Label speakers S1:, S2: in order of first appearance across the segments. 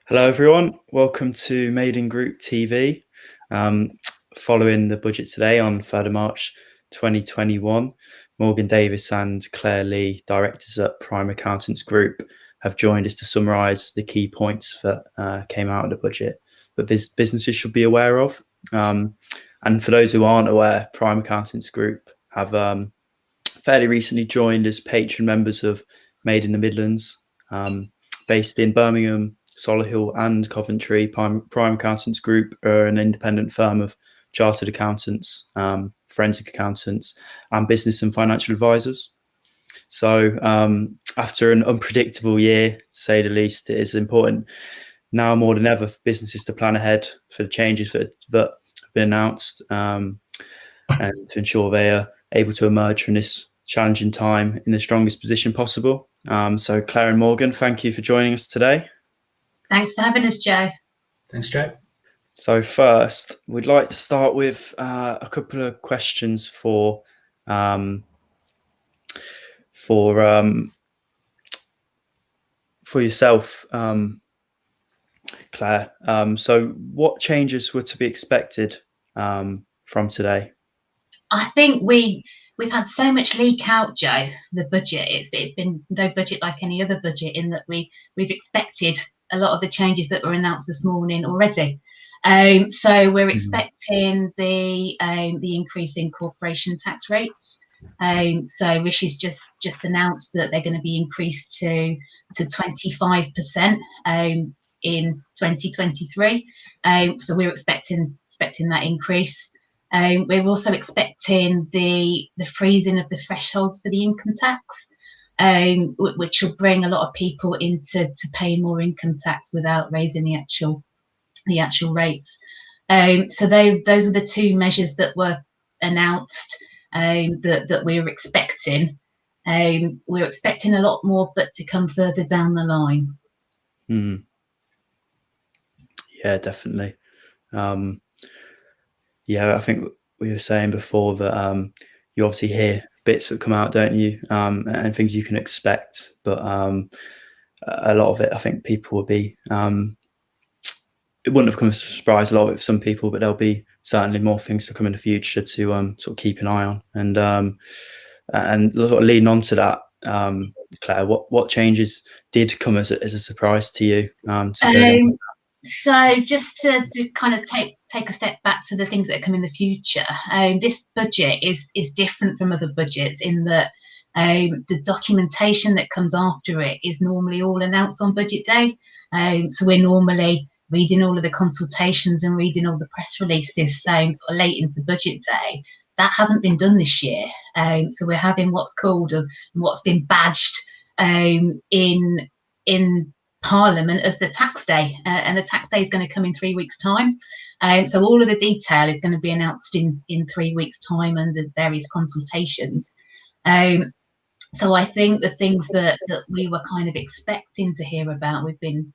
S1: Hello, everyone. Welcome to Maiden Group TV. Um, Following the budget today on 3rd of March 2021, Morgan Davies and Claire Lea, directors at Prime Accountants Group, have joined us to summarise the key points that came out of the budget that businesses should be aware of. And for those who aren't aware, Prime Accountants Group have fairly recently joined as patron members of Made in the Midlands, based in Birmingham, Solihull and Coventry. Prime Accountants Group are an independent firm of chartered accountants, forensic accountants and business and financial advisors. So after an unpredictable year, to say the least, it is important now more than ever for businesses to plan ahead for the changes that have been announced, and to ensure they are able to emerge from this challenging time in the strongest position possible. So Claire and Morgan, thank you for joining us today.
S2: Thanks for having us, Joe.
S3: Thanks, Joe.
S1: So first, we'd like to start with a couple of questions for yourself, Claire. So what changes were to be expected from today?
S2: I think we've had so much leak out, Joe, for the budget. It's been no budget like any other budget, in that we've expected a lot of the changes that were announced this morning already. So we're expecting the increase in corporation tax rates. So Rishi's just announced that they're going to be increased to 25% in 2023. So we're expecting that increase. We're also expecting the freezing of the thresholds for the income tax, which will bring a lot of people into paying more income tax without raising the actual rates. So those were the two measures that were announced, that we were expecting. We're expecting a lot more, but to come further down the line.
S1: Yeah, definitely. Yeah, I think we were saying before that you obviously hear bits that come out, don't you, and things you can expect, but a lot of it, I think people will be, it wouldn't have come as a surprise a lot of some people, but there'll be certainly more things to come in the future to sort of keep an eye on. And sort of leading on to that, Claire, what changes did come as a surprise to you?
S2: So just to kind of take a step back to the things that come in the future, this budget is different from other budgets in that the documentation that comes after it is normally all announced on budget day. So we're normally reading all of the consultations and reading all the press releases sort of late into budget day. That hasn't been done this year. So we're having what's called what's been badged in Parliament as the tax day, and the tax day is going to come in 3 weeks' time. So all of the detail is going to be announced in 3 weeks' time under various consultations. So I think the things that we were kind of expecting to hear about, we've been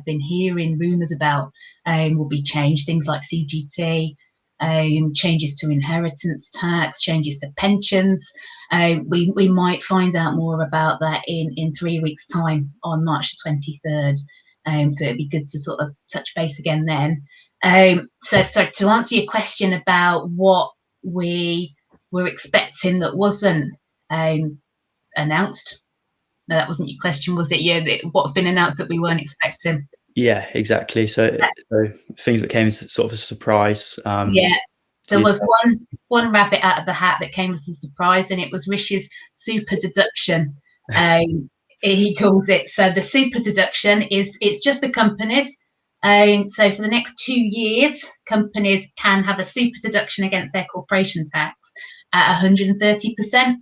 S2: hearing rumours about, will be changed. Things like CGT, changes to inheritance tax, changes to pensions. We might find out more about that in 3 weeks' time on March the 23rd. So it'd be good to sort of touch base again then. So to answer your question about what we were expecting that wasn't announced. No, that wasn't your question, was it? Yeah, what's been announced that we weren't expecting?
S1: Yeah, exactly. So things that came as sort of a surprise.
S2: Yeah, there was one rabbit out of the hat that came as a surprise, and it was Rishi's super deduction. He called it. So the super deduction it's just for companies. So for the next 2 years, companies can have a super deduction against their corporation tax at 130%.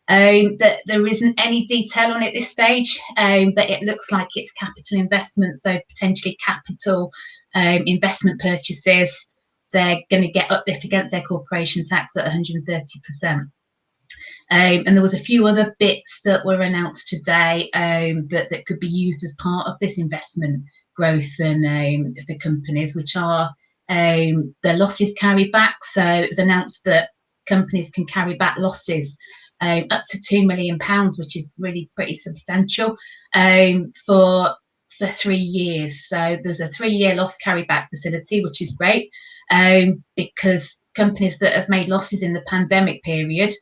S2: There isn't any detail on it at this stage, but it looks like it's capital investment, so potentially capital investment purchases. They're going to get uplift against their corporation tax at 130%. And there was a few other bits that were announced today that could be used as part of this investment growth and for companies, which are the losses carried back. So it was announced that companies can carry back losses up to £2 million, which is really pretty substantial, for for 3 years. So there's a 3-year loss carryback facility, which is great, because companies that have made losses in the pandemic period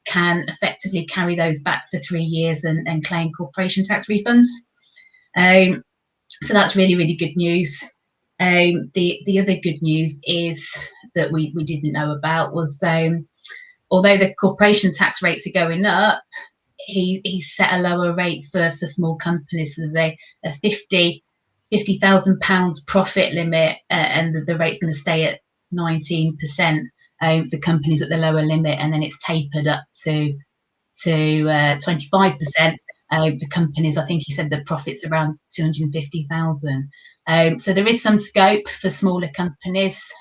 S2: can effectively carry those back for 3 years and claim corporation tax refunds. So that's really, really good news. The other good news is that we didn't know about was, although the corporation tax rates are going up, he set a lower rate for small companies. So there's a £50,000 profit limit, and the rate's going to stay at 19% for companies at the lower limit, and then it's tapered up to 25% for companies. I think he said the profit's around 250,000. So there is some scope for smaller companies,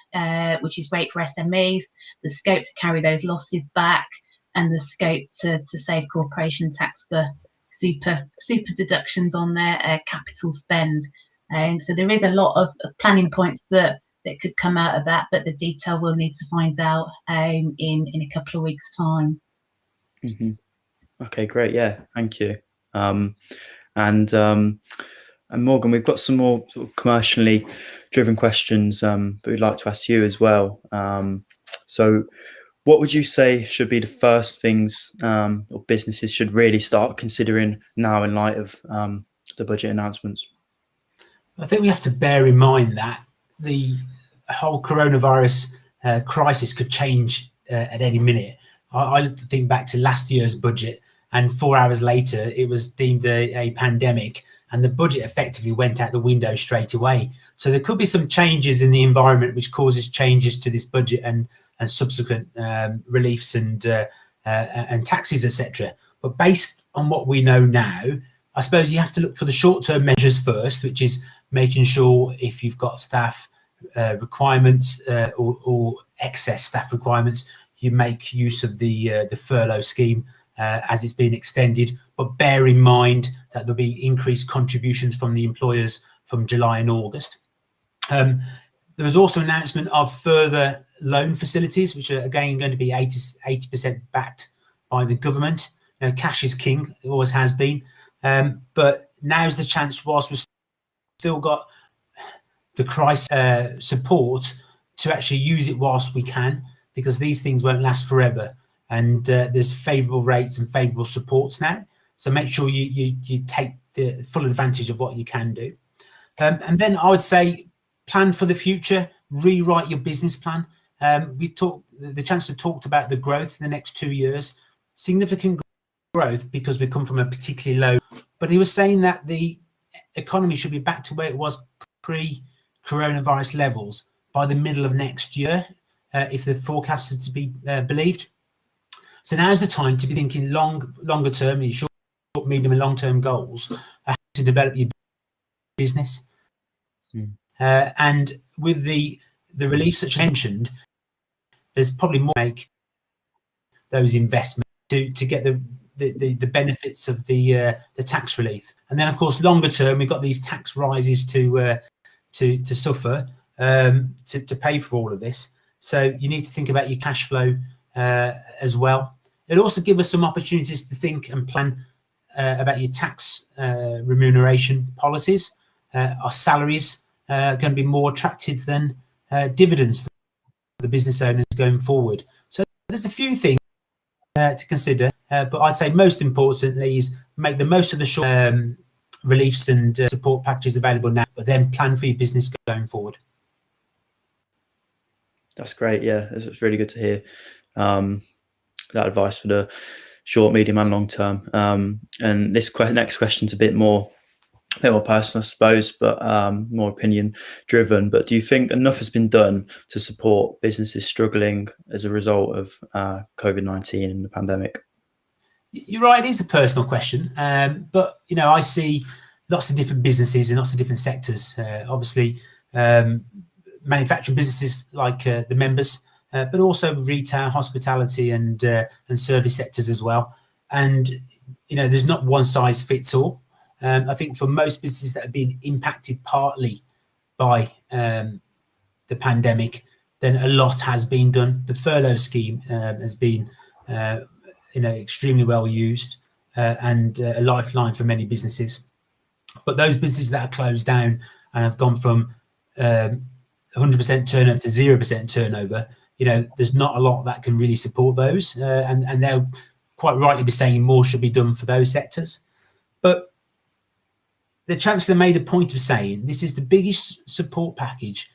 S2: which is great for SMEs. The scope to carry those losses back, and the scope to save corporation tax for super deductions on their capital spend. So there is a lot of planning points that could come out of that, but the detail we'll need to find out in a couple of weeks' time.
S1: Mm-hmm. Okay, great. Yeah, thank you. And Morgan, we've got some more sort of commercially driven questions that we'd like to ask you as well. So what would you say should be the first things or businesses should really start considering now in light of the budget announcements?
S3: I think we have to bear in mind that the whole coronavirus crisis could change at any minute. I think back to last year's budget, and 4 hours later it was deemed a pandemic, and the budget effectively went out the window straight away. So there could be some changes in the environment which causes changes to this budget and subsequent reliefs and taxes, etc. But based on what we know now, I suppose you have to look for the short-term measures first, which is making sure if you've got staff requirements or excess staff requirements, you make use of the furlough scheme as it's been extended. But bear in mind that there'll be increased contributions from the employers from July and August. There was also an announcement of further loan facilities, which are again going to be 80% backed by the government. You know, cash is king, it always has been. But now's the chance, whilst we've still got the crisis support, to actually use it whilst we can, because these things won't last forever. And there's favourable rates and favourable supports now. So make sure you take the full advantage of what you can do. And then I would say plan for the future, rewrite your business plan. The Chancellor talked about the growth in the next 2 years, significant growth because we come from a particularly low, but he was saying that the economy should be back to where it was pre-coronavirus levels by the middle of next year, if the forecasts are to be believed. So now's the time to be thinking longer term, your short, medium and long-term goals, to develop your business. And with the relief such as mentioned, there's probably more to make those investments to get the benefits of the tax relief. And then of course longer term we've got these tax rises to suffer to pay for all of this. So you need to think about your cash flow as well. It'll also give us some opportunities to think and plan about your tax remuneration policies. Our salaries are going to be more attractive than dividends for the business owners going forward. So there's a few things to consider, but I'd say most importantly is make the most of the short reliefs and support packages available now, but then plan for your business going forward.
S1: That's great. Yeah, it's really good to hear that advice for the short, medium and long term. And this next question's a bit more personal, I suppose, but more opinion driven. But do you think enough has been done to support businesses struggling as a result of COVID-19 and the pandemic?
S3: You're right, it is a personal question, but you know, I see lots of different businesses in lots of different sectors. Obviously, manufacturing businesses like the members, but also retail, hospitality, and service sectors as well. And you know, there's not one size fits all. I think for most businesses that have been impacted partly by the pandemic, then a lot has been done. The furlough scheme has been extremely well used and a lifeline for many businesses. But those businesses that are closed down and have gone from 100% turnover to 0% turnover, there's not a lot that can really support those, and they'll quite rightly be saying more should be done for those sectors. But the Chancellor made a point of saying this is the biggest support package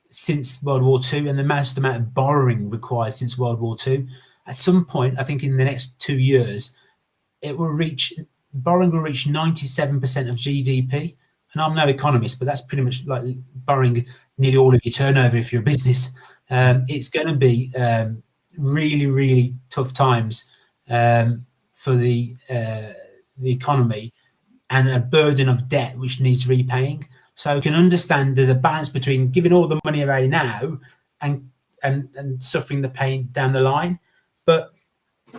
S3: since World War II, and the most amount of borrowing required since World War II. At some point, I think in the next 2 years, borrowing will reach 97% of GDP. And I'm no economist, but that's pretty much like borrowing nearly all of your turnover if you're a business. It's going to be really, really tough times for the economy, and a burden of debt which needs repaying. So we can understand there's a balance between giving all the money away now and suffering the pain down the line. But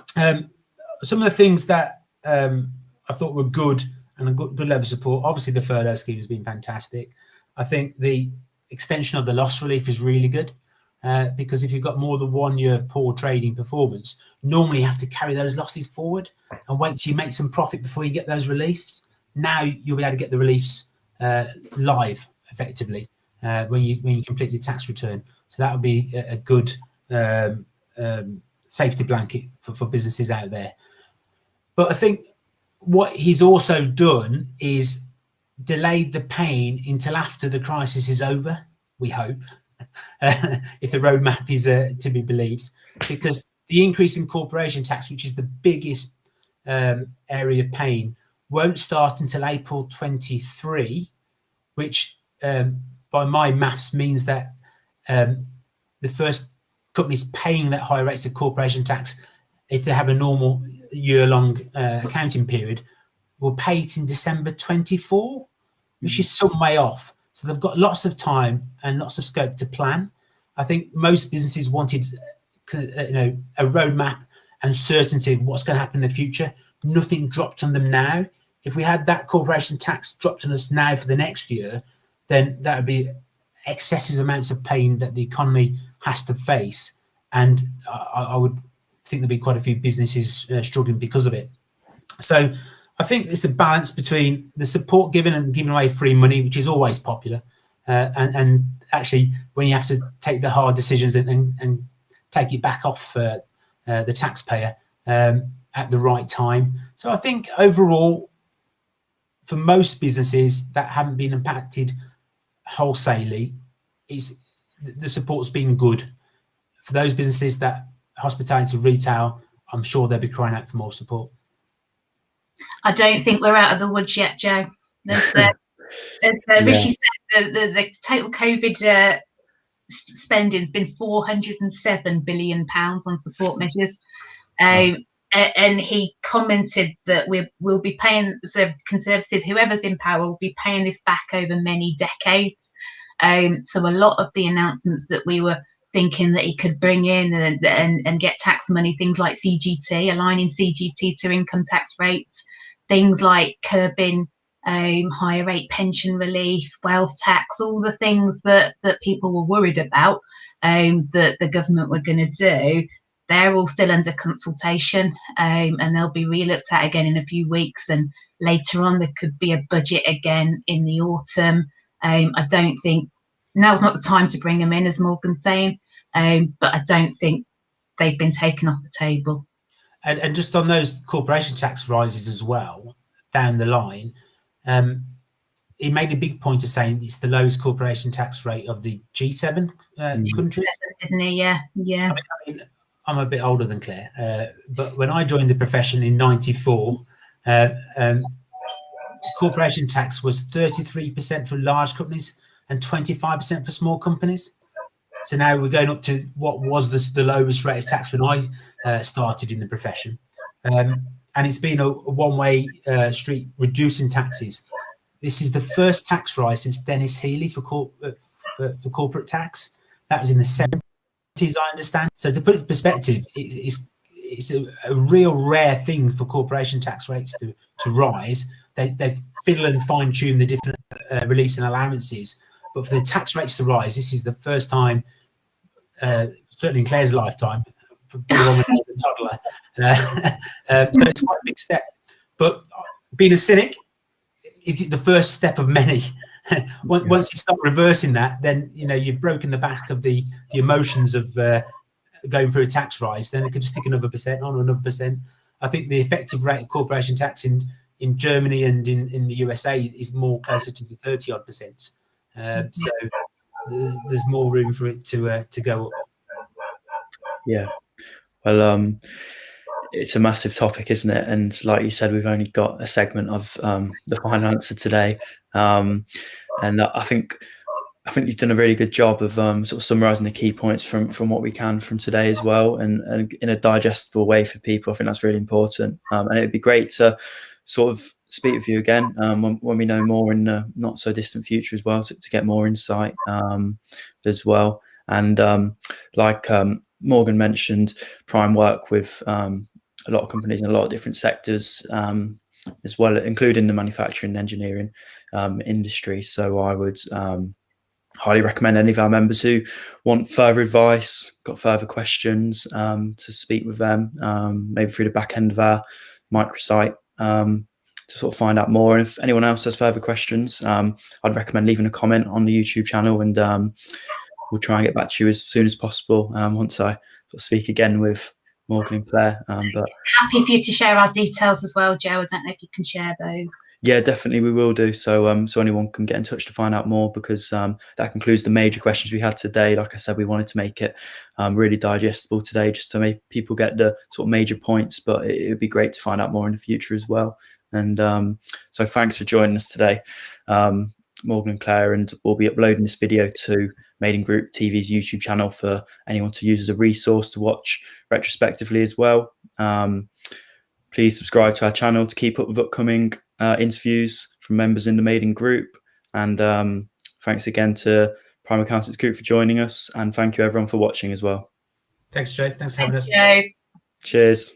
S3: some of the things that I thought were good and a good level of support, obviously the furlough scheme has been fantastic. I think the extension of the loss relief is really good, because if you've got more than 1 year of poor trading performance, normally you have to carry those losses forward and wait till you make some profit before you get those reliefs. Now you'll be able to get the reliefs live effectively when you complete your tax return. So that would be a good safety blanket for businesses out there. But I think what he's also done is delayed the pain until after the crisis is over, we hope, if the roadmap is to be believed, because the increase in corporation tax, which is the biggest area of pain, won't start until April 23, which by my maths means that the first companies paying that high rates of corporation tax, if they have a normal year-long accounting period, will pay it in December 24, which is some way off. So they've got lots of time and lots of scope to plan. I think most businesses wanted a roadmap and certainty of what's going to happen in the future. Nothing dropped on them now. If we had that corporation tax dropped on us now for the next year, then that would be excessive amounts of pain that the economy has to face. And I would think there'd be quite a few businesses struggling because of it. So I think it's a balance between the support given and giving away free money, which is always popular, and actually when you have to take the hard decisions and take it back off the taxpayer at the right time. So I think overall, for most businesses that haven't been impacted wholesalely, the support's been good. For those businesses that hospitality, retail, I'm sure they'll be crying out for more support.
S2: I don't think we're out of the woods yet, Joe. As Rishi said, the total COVID spending's been £407 billion on support measures. And he commented that we'll be paying, so Conservatives, whoever's in power, will be paying this back over many decades. So a lot of the announcements that we were thinking that he could bring in and get tax money, things like CGT, aligning CGT to income tax rates, things like curbing higher rate pension relief, wealth tax, all the things that people were worried about that the government were going to do, they're all still under consultation, and they'll be re-looked at again in a few weeks. And later on, there could be a budget again in the autumn. I don't think now's not the time to bring them in, as Morgan's saying, but I don't think they've been taken off the table.
S3: And just on those corporation tax rises as well, down the line, he made a big point of saying it's the lowest corporation tax rate of the G7 countries.
S2: Didn't he? Yeah.
S3: I mean, I'm a bit older than Claire, but when I joined the profession in '94, corporation tax was 33% for large companies and 25% for small companies. So now we're going up to what was the lowest rate of tax when I started in the profession. And it's been a one-way street reducing taxes. This is the first tax rise since Dennis Healy for corporate tax. That was in the 70s, I understand. So to put it in perspective, it's a real rare thing for corporation tax rates to rise. They fiddle and fine-tune the different reliefs and allowances. But for the tax rates to rise, this is the first time, certainly in Claire's lifetime, for a toddler. So it's quite a big step. But being a cynic, is it the first step of many? Once you start reversing that, then you've broken the back of the emotions of going through a tax rise. Then it could just stick another percent on, another percent. I think the effective rate of corporation tax in Germany and in the USA is more closer to the 30-odd%. So there's more room for it to go up.
S1: Yeah, well, it's a massive topic, isn't it? And like you said, we've only got a segment of the final answer today, and I think you've done a really good job of sort of summarising the key points from what we can from today as well, and in a digestible way for people. I think that's really important, and it'd be great to sort of speak with you again when we know more in the not so distant future as well, to get more insight as well. And like Morgan mentioned, Prime work with a lot of companies in a lot of different sectors as well, including the manufacturing and engineering industry. So I would highly recommend any of our members who want further advice, got further questions, to speak with them, maybe through the back end of our microsite, to sort of find out more. And if anyone else has further questions, I'd recommend leaving a comment on the YouTube channel, and we'll try and get back to you as soon as possible once I sort of speak again with Morgan and Claire. But
S2: happy for you to share our details as well, Joe. I don't know if you can share those.
S1: Yeah, definitely we will do. So so anyone can get in touch to find out more, because that concludes the major questions we had today. Like I said, we wanted to make it really digestible today, just to make people get the sort of major points, but it would be great to find out more in the future as well. And so thanks for joining us today, Morgan and Claire, and we'll be uploading this video to Maiden Group TV's YouTube channel for anyone to use as a resource to watch retrospectively as well. Please subscribe to our channel to keep up with upcoming interviews from members in the Maiden Group. And thanks again to Prime Accountants Group for joining us, and thank you everyone for watching as well.
S3: Thanks, Joe. Thanks for having us.
S2: Joe.
S1: Cheers.